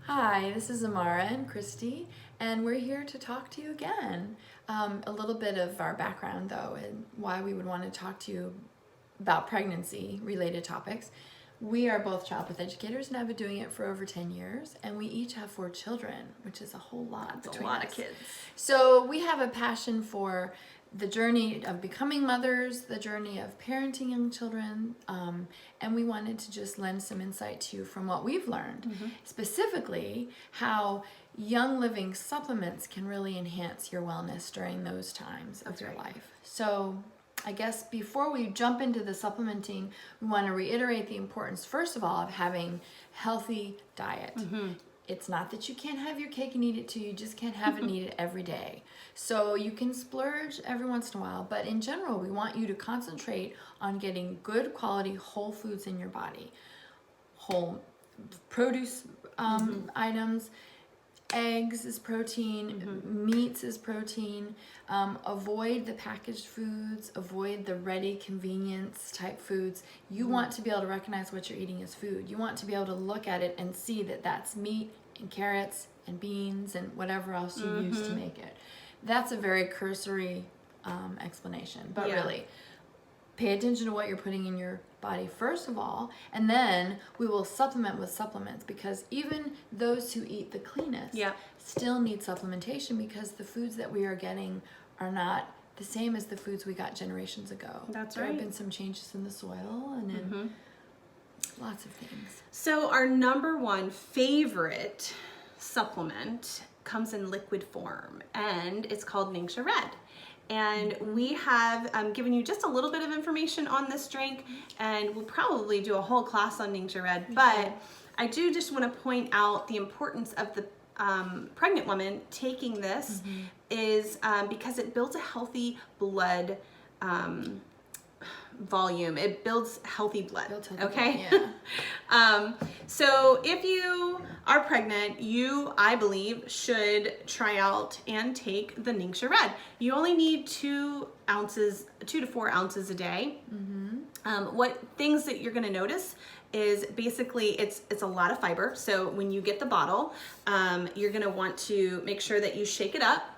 Hi, this is Amara and Christy, and we're here to talk to you again. A little bit of our background, though, and why we would want to talk to you about pregnancy-related topics. We are both child birth educators and have been doing it for over 10 years, and we each have 4 children, which is a whole lot That's between a lot us. of kids. So we have a passion for the journey of becoming mothers, the journey of parenting young children, and we wanted to just lend some insight to you from what we've learned, specifically how young living supplements can really enhance your wellness during those times of your life. So I guess before we jump into the supplementing, we want to reiterate the importance, first of all, of having healthy diet. It's not that you can't have your cake and eat it too, you just can't have it and eat it every day. So you can splurge every once in a while, but in general, we want you to concentrate on getting good quality whole foods in your body. Whole produce items, eggs is protein, meats is protein. Avoid the packaged foods, avoid the ready convenience type foods. You want to be able to recognize what you're eating as food. You want to be able to look at it and see that that's meat and carrots and beans and whatever else you use to make it. That's a very cursory explanation, but really pay attention to what you're putting in your body first of all, and then we will supplement with supplements, because even those who eat the cleanest still need supplementation, because the foods that we are getting are not the same as the foods we got generations ago. That's right. There have right. been some changes in the soil and in lots of things. So our number one favorite supplement comes in liquid form, and it's called Ningxia Red. And we have given you just a little bit of information on this drink, and we'll probably do a whole class on Ningxia Red. But I do just want to point out the importance of the pregnant woman taking this is because it builds a healthy blood volume. It builds healthy blood. Okay. So if you are pregnant, you, I believe, should try out and take the Ningxia Red. You only need 2 to 4 ounces a day. What things that you're going to notice is basically it's a lot of fiber. So when you get the bottle, you're going to want to make sure that you shake it up.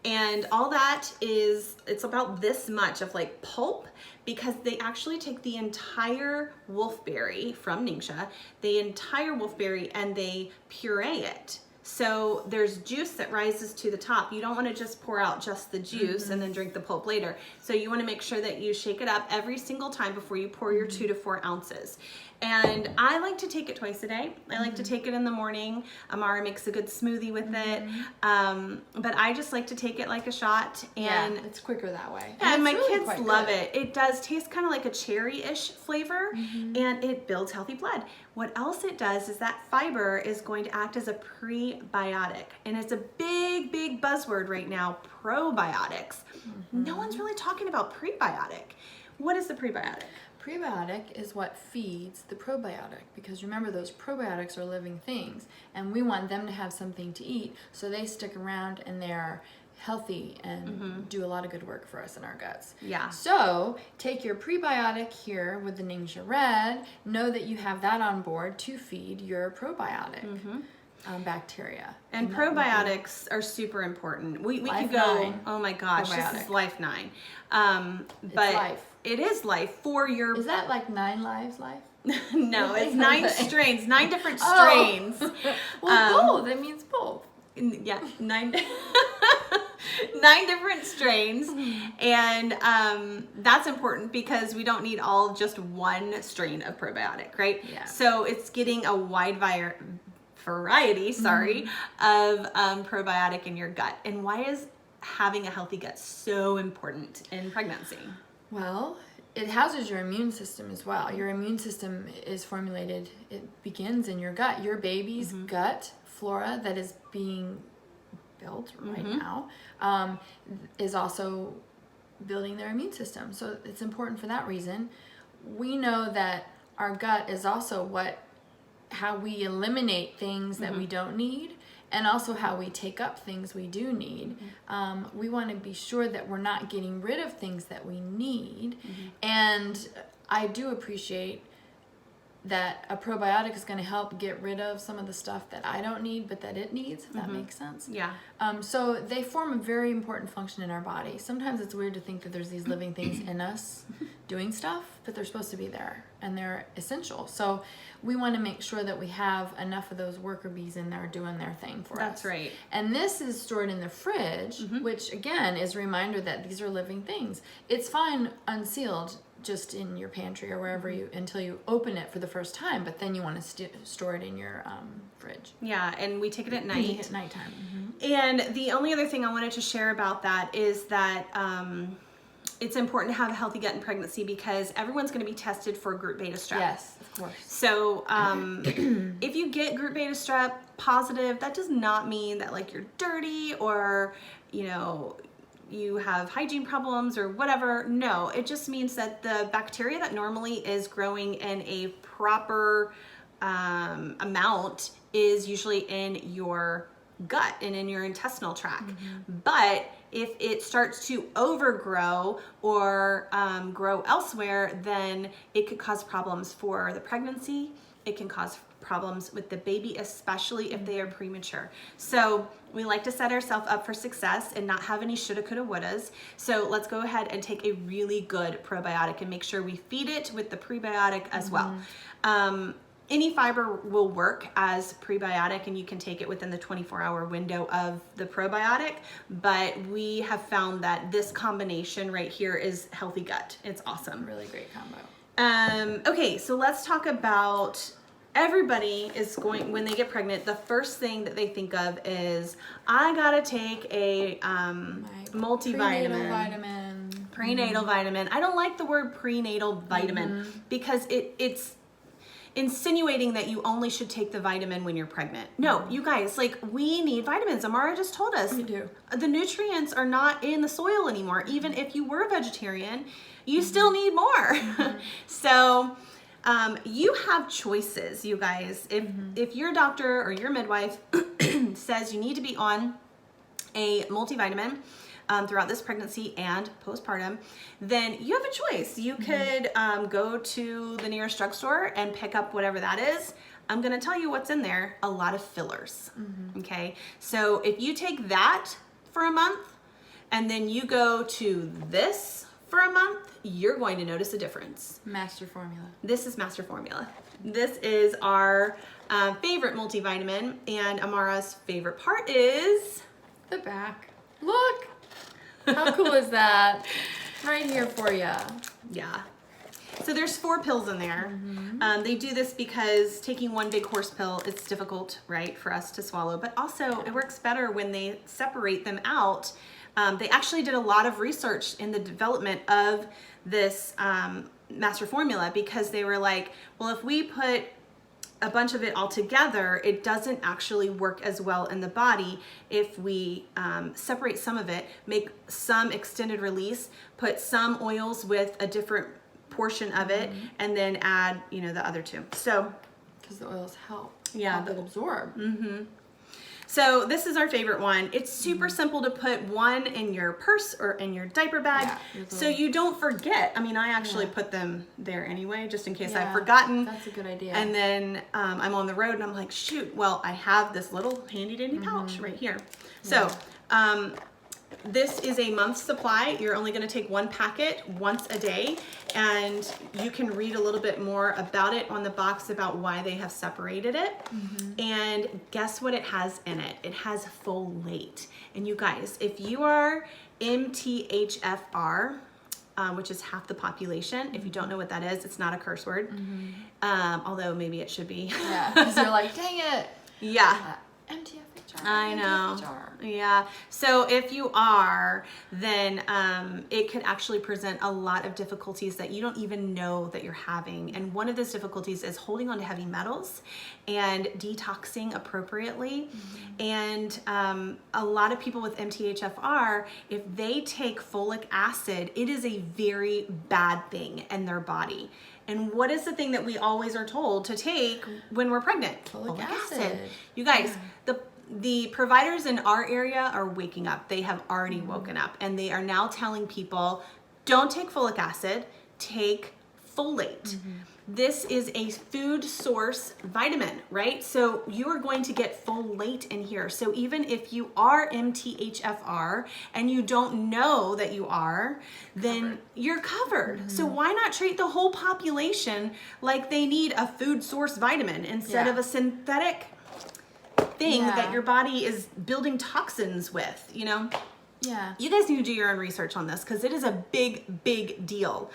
And all that is, it's about this much of like pulp, because they actually take the entire wolfberry from Ningxia, the entire wolfberry, and they puree it. So there's juice that rises to the top. You don't want to just pour out just the juice and then drink the pulp later. So you want to make sure that you shake it up every single time before you pour your 2 to 4 ounces. And I like to take it twice a day. I like to take it in the morning. Amara makes a good smoothie with it. But I just like to take it like a shot. And it's quicker that way. And my really kids love it. It does taste kind of like a cherry-ish flavor, and it builds healthy blood. What else it does is that fiber is going to act as a prebiotic. And it's a big, big buzzword right now, probiotics. No one's really talking about prebiotic. What is the prebiotic? Prebiotic is what feeds the probiotic, because remember, those probiotics are living things and we want them to have something to eat, so they stick around and they're healthy and do a lot of good work for us in our guts. So take your prebiotic here with the Ningxia Red. Know that you have that on board to feed your probiotic bacteria. And probiotics are super important. We could go, oh my gosh, this is life 9. But life. It is life for your... Is that like 9 lives life? No, it's 9 strains, 9 different strains. Well, both. It means both. Yeah, 9 different strains. And that's important because we don't need all just one strain of probiotic, right? So it's getting a wide variety, of probiotic in your gut. And why is having a healthy gut so important in pregnancy? Well, it houses your immune system as well. Your immune system is formulated, it begins in your gut. Your baby's gut flora that is being built right now is also building their immune system. So it's important for that reason. We know that our gut is also how we eliminate things that we don't need, and also how we take up things we do need. We want to be sure that we're not getting rid of things that we need. And I do appreciate that a probiotic is going to help get rid of some of the stuff that I don't need, but that it needs, if that makes sense. Yeah. So they form a very important function in our body. Sometimes it's weird to think that there's these living things in us doing stuff, but they're supposed to be there and they're essential. So we want to make sure that we have enough of those worker bees in there doing their thing for us. That's right. And this is stored in the fridge, which again is a reminder that these are living things. It's fine unsealed just in your pantry or wherever you until you open it for the first time, but then you want to store it in your fridge. Yeah, and we take it at night. At nighttime. And the only other thing I wanted to share about that is that it's important to have a healthy gut in pregnancy because everyone's going to be tested for group beta strep. Yes, of course. So if you get group beta strep positive, that does not mean that like you're dirty or, you know, you have hygiene problems or whatever. No, it just means that the bacteria that normally is growing in a proper amount is usually in your gut and in your intestinal tract. But if it starts to overgrow or grow elsewhere, then it could cause problems for the pregnancy. It can cause problems with the baby, especially if they are premature. So we like to set ourselves up for success and not have any shoulda, coulda, wouldas. So let's go ahead and take a really good probiotic and make sure we feed it with the prebiotic as well. Any fiber will work as prebiotic and you can take it within the 24-hour window of the probiotic, but we have found that this combination right here is healthy gut. It's awesome. Really great combo. Okay, so let's talk about everybody is going, when they get pregnant, the first thing that they think of is, I gotta take a multivitamin. Prenatal vitamin. I don't like the word prenatal vitamin because it's insinuating that you only should take the vitamin when you're pregnant. No, you guys, like we need vitamins. Amara just told us. We do. The nutrients are not in the soil anymore. Even if you were a vegetarian, you still need more. So you have choices, you guys. If your doctor or your midwife says you need to be on a multivitamin throughout this pregnancy and postpartum, then you have a choice. You could go to the nearest drugstore and pick up whatever that is. I'm gonna tell you what's in there, a lot of fillers, okay? So if you take that for a month and then you go to this for a month, you're going to notice a difference. Master Formula. This is Master Formula. This is our favorite multivitamin, and Amara's favorite part is The back. Look! How cool is that? Right here for you. Yeah. So there's 4 pills in there. They do this because taking one big horse pill, it's difficult, right, for us to swallow. But also, it works better when they separate them out. They actually did a lot of research in the development of this Master Formula because they were like, well, if we put a bunch of it all together, it doesn't actually work as well in the body if we separate some of it, make some extended release, put some oils with a different portion of it, and then add, you know, the other 2. So, because the oils help. Yeah, Help it absorb. So this is our favorite one. It's super simple to put one in your purse or in your diaper bag, so you don't forget. I mean, I actually put them there anyway, just in case I've forgotten. That's a good idea. And then I'm on the road and I'm like, shoot, well, I have this little handy dandy pouch right here. So this is a month's supply. You're only going to take 1 packet once a day, and you can read a little bit more about it on the box about why they have separated it. And guess what it has in it? It has folate. And you guys, if you are MTHFR, which is half the population, if you don't know what that is, it's not a curse word. Although maybe it should be. Yeah, because you're like, dang it. Yeah. MTFHR. I know. MTFHR. Yeah. So if you are, then it could actually present a lot of difficulties that you don't even know that you're having. And one of those difficulties is holding on to heavy metals and detoxing appropriately. And a lot of people with MTHFR, if they take folic acid, it is a very bad thing in their body. And what is the thing that we always are told to take when we're pregnant? Folic acid. You guys, the providers in our area are waking up. They have already woken up, and they are now telling people, don't take folic acid, take folate. this is a food source vitamin, right? So you are going to get folate in here. So even if you are MTHFR and you don't know that you are, then you're covered. So why not treat the whole population like they need a food source vitamin instead of a synthetic thing that your body is building toxins with, you know? Yeah. You guys need to do your own research on this because it is a big, big deal.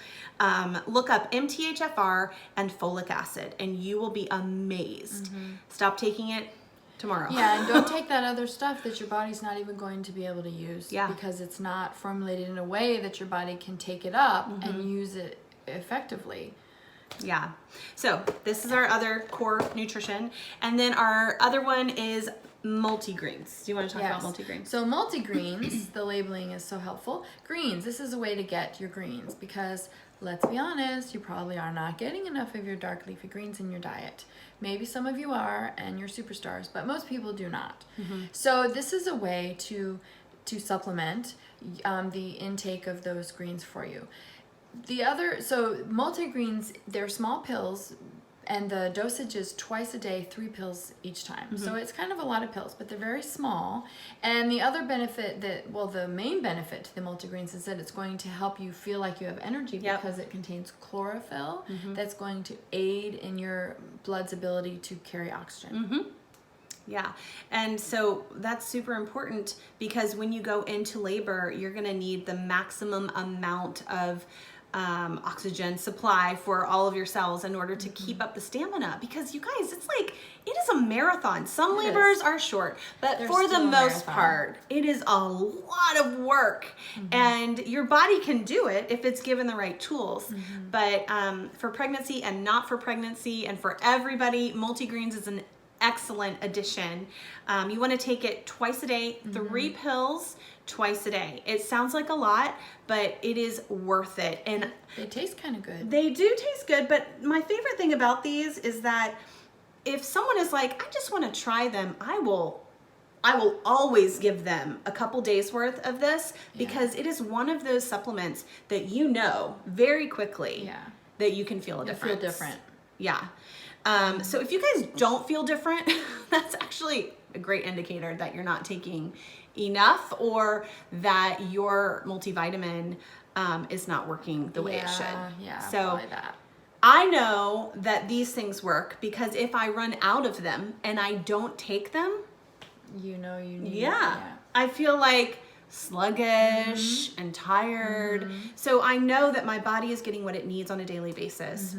Look up MTHFR and folic acid and you will be amazed. Stop taking it tomorrow. Yeah, and don't take that other stuff that your body's not even going to be able to use because it's not formulated in a way that your body can take it up and use it effectively. Yeah. So this is our other core nutrition. And then our other one is multigreens. Do you want to talk about multigreens? So multigreens, the labeling is so helpful. Greens, this is a way to get your greens because let's be honest, you probably are not getting enough of your dark leafy greens in your diet. Maybe some of you are and you're superstars, but most people do not. So this is a way to supplement the intake of those greens for you. So multigreens, they're small pills and the dosage is twice a day, 3 pills each time. So it's kind of a lot of pills, but they're very small. And the other benefit the main benefit to the multigreens is that it's going to help you feel like you have energy because it contains chlorophyll that's going to aid in your blood's ability to carry oxygen. Yeah, and so that's super important because when you go into labor, you're going to need the maximum amount of oxygen supply for all of your cells in order to keep up the stamina because you guys, it's like, it is a marathon. Some labors are short, but for the most part, it is a lot of work and your body can do it if it's given the right tools. But for pregnancy and not for pregnancy and for everybody, multigreens is an excellent addition. You want to take it twice a day, 3 pills twice a day. It sounds like a lot, but it is worth it. And they taste kind of good. They do taste good, but my favorite thing about these is that if someone is like, I just want to try them, I will always give them a couple days worth of this because it is one of those supplements that you know very quickly that you can feel a difference. Feel different. Yeah. So if you guys don't feel different, that's actually a great indicator that you're not taking enough or that your multivitamin is not working the way it should. Yeah, so probably that. I know that these things work because if I run out of them and I don't take them, you know you need I feel like sluggish and tired. So I know that my body is getting what it needs on a daily basis,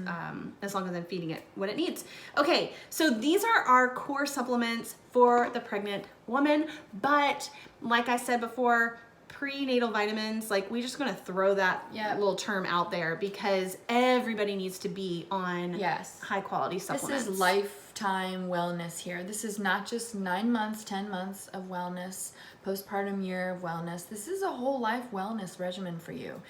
as long as I'm feeding it what it needs. Okay, so these are our core supplements for the pregnant woman, but like I said before, prenatal vitamins, like we're just gonna throw that little term out there because everybody needs to be on high quality supplements. This is lifetime wellness here. This is not just 9 months, 10 months of wellness, postpartum year of wellness. This is a whole life wellness regimen for you.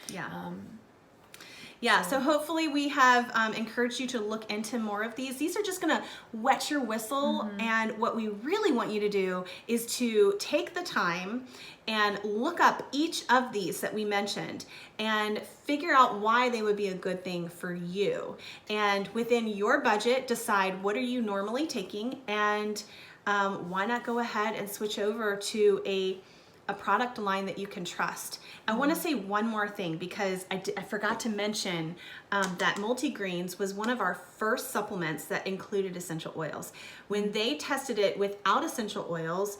So hopefully we have encouraged you to look into more of these. These are just gonna wet your whistle, and what we really want you to do is to take the time and look up each of these that we mentioned and figure out why they would be a good thing for you. And within your budget, decide what are you normally taking, and why not go ahead and switch over to a product line that you can trust. I want to say one more thing because I forgot to mention that multigreens was one of our first supplements that included essential oils. When they tested it without essential oils,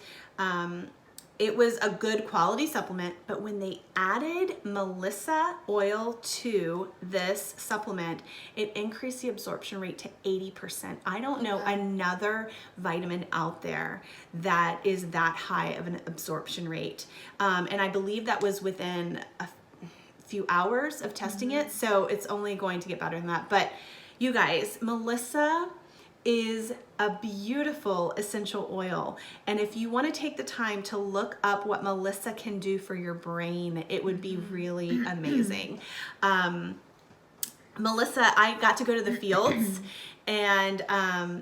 it was a good quality supplement, but when they added Melissa oil to this supplement, it increased the absorption rate to 80%. I don't know another vitamin out there that is that high of an absorption rate. And I believe that was within a few hours of testing it, so it's only going to get better than that. But you guys, Melissa is a beautiful essential oil, and if you want to take the time to look up what Melissa can do for your brain, it would be really amazing. Melissa, I got to go to the fields and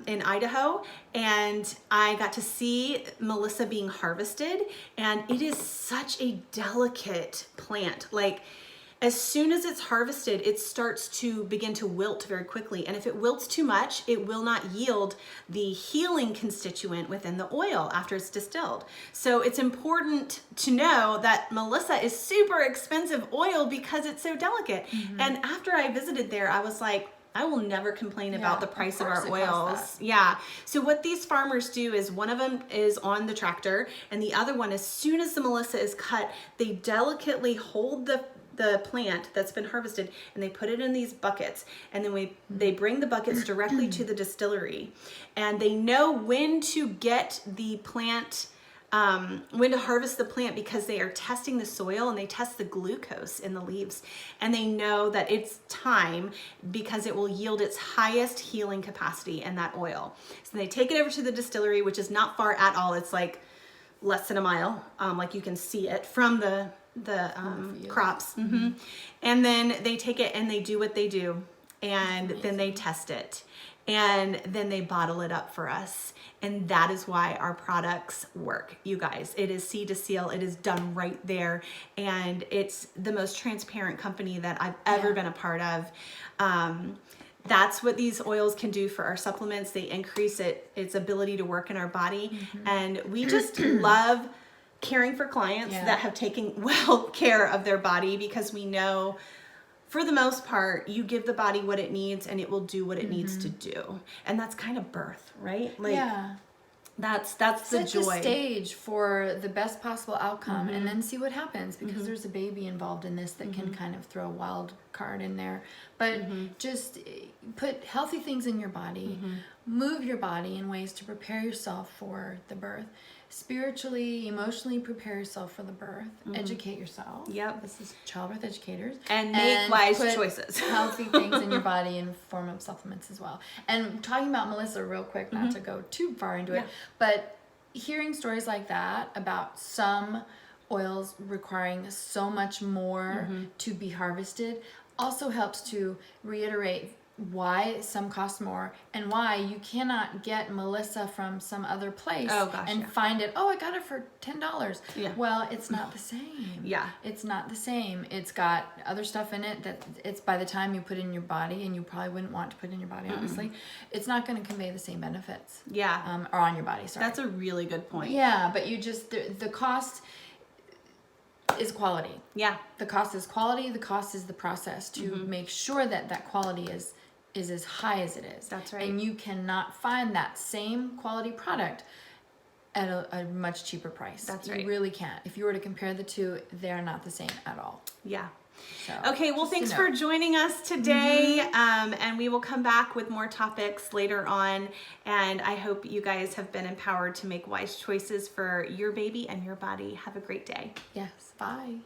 in Idaho, and I got to see Melissa being harvested, and it is such a delicate plant. Like, as soon as it's harvested, it starts to begin to wilt very quickly. And if it wilts too much, it will not yield the healing constituent within the oil after it's distilled. So it's important to know that Melissa is super expensive oil because it's so delicate. And after I visited there, I was like, I will never complain about the price of our oils. Yeah. So what these farmers do is one of them is on the tractor, and the other one, as soon as the Melissa is cut, they delicately hold the plant that's been harvested and they put it in these buckets, and then they bring the buckets directly to the distillery, and they know when to get the plant, when to harvest the plant, because they are testing the soil and they test the glucose in the leaves, and they know that it's time because it will yield its highest healing capacity in that oil. So they take it over to the distillery, which is not far at all. It's like less than a mile. Like you can see it from the crops. And then they take it and they do what they do, and then they test it, and then they bottle it up for us. And that is why our products work, you guys. It is seed to seal. It is done right there. And it's the most transparent company that I've ever been a part of. That's what these oils can do for our supplements. They increase its ability to work in our body. And we just love caring for clients that have taken well care of their body, because we know for the most part, you give the body what it needs and it will do what it needs to do. And that's kind of birth, right? Like, that's the joy. Set the stage for the best possible outcome, and then see what happens, because there's a baby involved in this that can kind of throw a wild card in there. But just put healthy things in your body, move your body in ways to prepare yourself for the birth. Spiritually, emotionally prepare yourself for the birth. Educate yourself. This is childbirth educators. And make wise choices. Healthy things in your body in form of supplements as well. And talking about Melissa real quick, not to go too far into it, but hearing stories like that about some oils requiring so much more to be harvested also helps to reiterate why some cost more and why you cannot get Melissa from some other place and find it, I got it for $10. Well, it's not the same. It's not the same. It's got other stuff in it that it's, by the time you put it in your body, and you probably wouldn't want to put it in your body, honestly, it's not going to convey the same benefits. Or on your body, sorry. That's a really good point. But you just, the cost is quality. The cost is quality. The cost is the process to make sure that that quality is as high as it is. That's right. And you cannot find that same quality product at a much cheaper price. That's right. You really can't. If you were to compare the two, they're not the same at all. So, okay, well, thanks for joining us today. And we will come back with more topics later on. And I hope you guys have been empowered to make wise choices for your baby and your body. Have a great day. Yes. Bye.